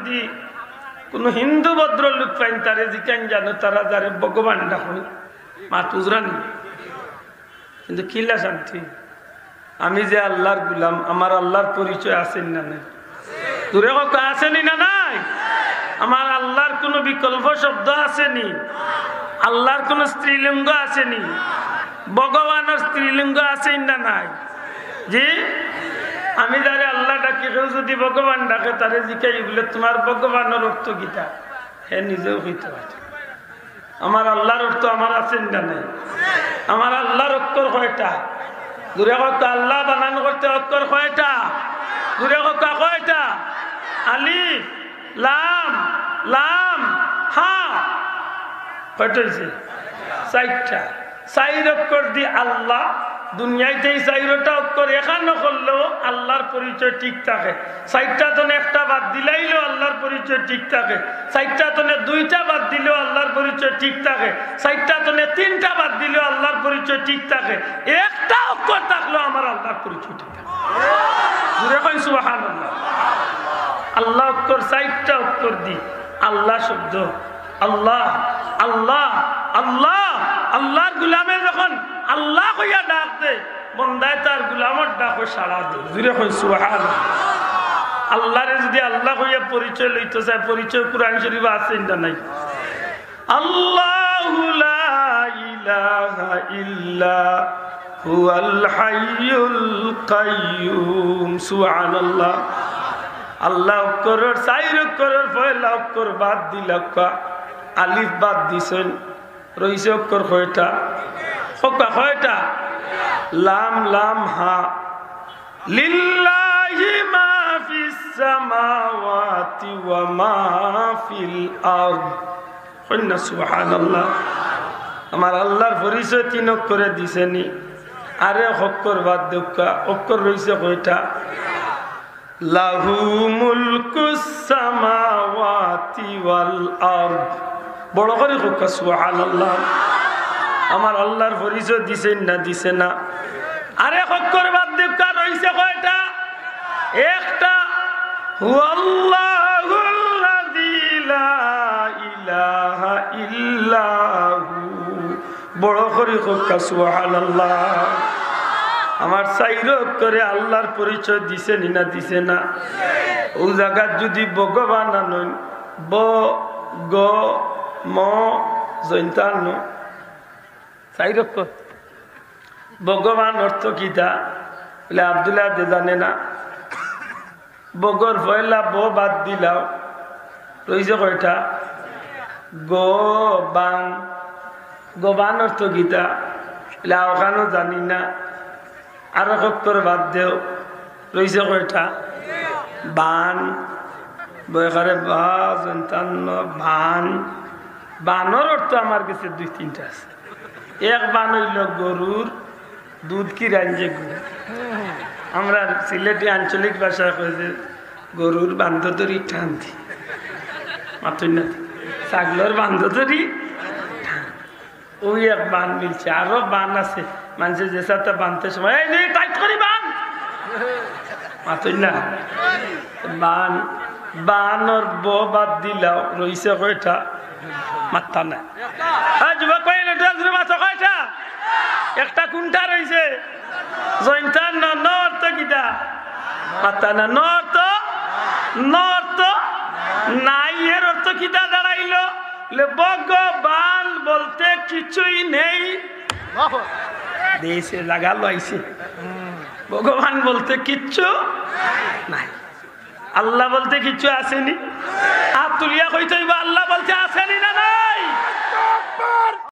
যদি কোন হিন্দু ভদ্রলোক পাইন তারে জিকান জানো তারা যারে ভগবান ডাকুন মা তুজরানি কিন্তু কিলা শান্তি আমি যে আল্লাহর গুলাম আমার আল্লাহর পরিচয় আছেন না নাই দূরে কথা আসেনি না নাই আমার আল্লাহর কোনো বিকল্প শব্দ আসেনি আল্লাহর কোনো স্ত্রীলিঙ্গ আসেনি ভগবানের স্ত্রীলিঙ্গ আছেন না নাই জি আমি যারে আল্লাহ ডাকি কেউ যদি ভগবান ডাকে তারে জিকাই বলে তোমার ভগবানের অর্থ গীতা হে নিজেও হইতে পারে আমার আল্লাহর অর্থ আমার আছেন না নাই আমার আল্লাহর অক্ষর কয়টা দূরে কথা আল্লাহ বানানো করতে অক্ষর কয়টা দূরে কথা কয়টা আলিফ লাম লাম হা কয়টা হয়েছে চারটা চার অক্ষর দি আল্লাহ দুনিয়াতে চারটা অক্ষর এখানে করলেও আল্লাহর পরিচয় ঠিক থাকে চারটা তনে একটা বাদ দিলাইলেও আল্লাহর পরিচয় ঠিক থাকে চারটা তনে দুইটা বাদ দিলেও আল্লাহর পরিচয় ঠিক থাকে চারটা তনে তিনটা বাদ দিলেও আল্লাহর পরিচয় ঠিক থাকে একটা অক্ষর থাকলেও আমার আল্লাহর পরিচয় ঠিক থাকে জোরে কই সুবহানাল্লাহ আল্লাহ অক্ষর চারটা অক্ষর দি আল্লাহ শব্দ আল্লাহ আল্লাহ আল্লাহ আল্লাহর গুলামে যখন আল্লাহ কইয়া ডাক দে বন্দায় তার গুলামর ডাক সাড়া দে জোরে কই সুবহানাল্লাহ আল্লাহরে যদি আল্লাহ কইয়া পরিচয় লইতে চায় পরিচয় কুরআন শরীফ আছে না নাই আল্লাহু লা ইলাহা ইল্লা হুয়াল হাইয়ুল কাইয়্যুম সুবহানাল্লাহ আল্লাহ অক্ষরের চার অক্ষরের পয়লা অক্ষর বাদ দিলা আলিফ বাদ দিছেন রইছে অক্ষর কয়টা কয়টা লাম লাম হা লিল্লাহি মা ফিস সামাওয়াতি ওয়া মা ফিল আরদ কন্না সুবহানাল্লাহ আমার আল্লাহর পরিচয় তিন অক্ষরে দিছেনি আরে অক্ষর বাদ দেখা অক্ষর রইছে কয়টা লাহু মুলকুস সামাওয়াতি ওয়াল আরদ বড় করে হোক সুবহানাল্লাহ আমার আল্লাহর পরিচয় দিছেন না দিছে না আরে অক্ষর বাদ দেখা রইছে কয়টা একটা হুয়াল্লাহুল্লাযী লা ইলাহা ইল্লাহু বড় করে হোক সুবহানাল্লাহ আমার চাইর করে আল্লাহর পরিচয় দিছে না দিছে না ও জায়গা যদি ভগবান আনন ব গ ম জৈন্তান চাইর ভগবান অর্থ কিতা বলে আব্দুল্লাহ দে জানে না বগর ভয়লা ব বাদ দিলাও রইছে কয়টা গ বান গবান অর্থ গীতা বলে ওখানেও জানি না আরো অক্ষর বাদ দেও রইছে কয়টা বান বয়খারে বান বানর অর্থ আমার কাছে দুই তিনটা আছে এক বান হইল গরুর দুধ কি রাঞ্জে গরু আমরা সিলেটি আঞ্চলিক ভাষায় কয়েছে গরুর বান্ধ ধরি টানতি মাতুই না ছাগলের বান্ধ ধরি ওই এক বান মিলছে আরো বান আছে মানুষের যে সাথে বানতে সময় এই নে টাইট করি বান মাতুই না বান বানর ব বাদ দিলাও রইছে কয়টা মাত্তা না যুবক কয়টা একটা কোনটা রইছে জয়ন্তার নর্থ গীতা মাত্তা না নর্থ নাই এর অর্থ কিতা দাঁড়াইল ভগবান বলতে কিছুই নেই দেশে লাগালো আইছে ভগবান বলতে কিচ্ছু নাই আল্লাহ বলতে কিচ্ছু আসেনি হাত তুলিয়া কইতে আল্লাহ বলতে আসেনি না নাই